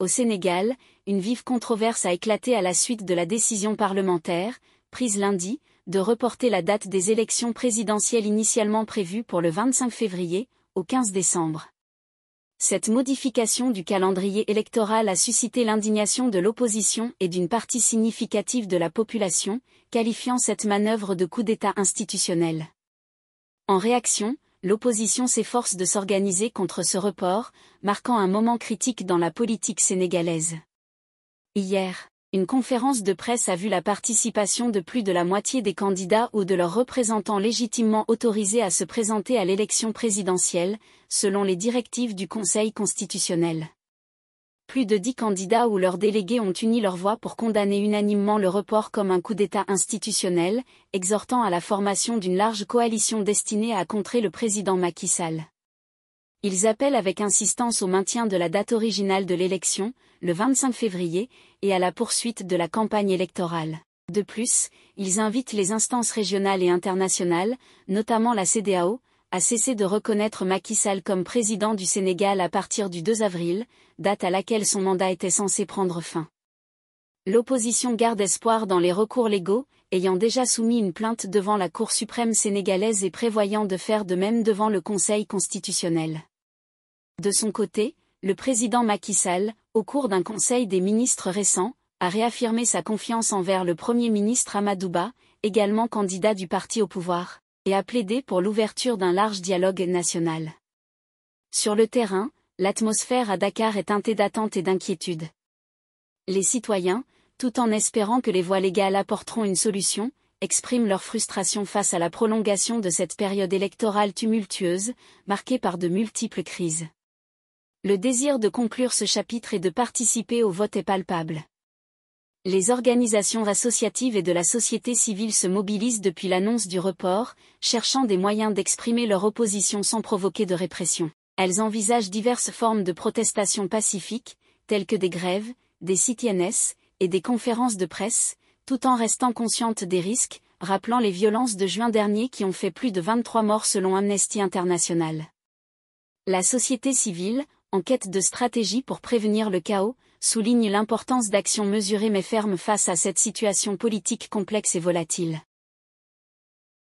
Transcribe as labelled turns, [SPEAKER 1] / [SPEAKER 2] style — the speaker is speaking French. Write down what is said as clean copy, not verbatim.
[SPEAKER 1] Au Sénégal, une vive controverse a éclaté à la suite de la décision parlementaire, prise lundi, de reporter la date des élections présidentielles initialement prévues pour le 25 février, au 15 décembre. Cette modification du calendrier électoral a suscité l'indignation de l'opposition et d'une partie significative de la population, qualifiant cette manœuvre de coup d'État institutionnel. En réaction, l'opposition s'efforce de s'organiser contre ce report, marquant un moment critique dans la politique sénégalaise. Hier, une conférence de presse a vu la participation de plus de la moitié des candidats ou de leurs représentants légitimement autorisés à se présenter à l'élection présidentielle, selon les directives du Conseil constitutionnel. Plus de 10 candidats ou leurs délégués ont uni leur voix pour condamner unanimement le report comme un coup d'État institutionnel, exhortant à la formation d'une large coalition destinée à contrer le président Macky Sall. Ils appellent avec insistance au maintien de la date originale de l'élection, le 25 février, et à la poursuite de la campagne électorale. De plus, ils invitent les instances régionales et internationales, notamment la CEDEAO, à cesser de reconnaître Macky Sall comme président du Sénégal à partir du 2 avril, date à laquelle son mandat était censé prendre fin. L'opposition garde espoir dans les recours légaux, ayant déjà soumis une plainte devant la Cour suprême sénégalaise et prévoyant de faire de même devant le Conseil constitutionnel. De son côté, le président Macky Sall, au cours d'un conseil des ministres récent, a réaffirmé sa confiance envers le Premier ministre Amadou Ba, également candidat du parti au pouvoir, et a plaidé pour l'ouverture d'un large dialogue national. Sur le terrain, l'atmosphère à Dakar est teintée d'attente et d'inquiétude. Les citoyens, tout en espérant que les voies légales apporteront une solution, expriment leur frustration face à la prolongation de cette période électorale tumultueuse, marquée par de multiples crises. Le désir de conclure ce chapitre et de participer au vote est palpable. Les organisations associatives et de la société civile se mobilisent depuis l'annonce du report, cherchant des moyens d'exprimer leur opposition sans provoquer de répression. Elles envisagent diverses formes de protestation pacifique, telles que des grèves, des sit-ins et des conférences de presse, tout en restant conscientes des risques, rappelant les violences de juin dernier qui ont fait plus de 23 morts selon Amnesty International. La société civile, en quête de stratégie pour prévenir le chaos, souligne l'importance d'actions mesurées mais fermes face à cette situation politique complexe et volatile.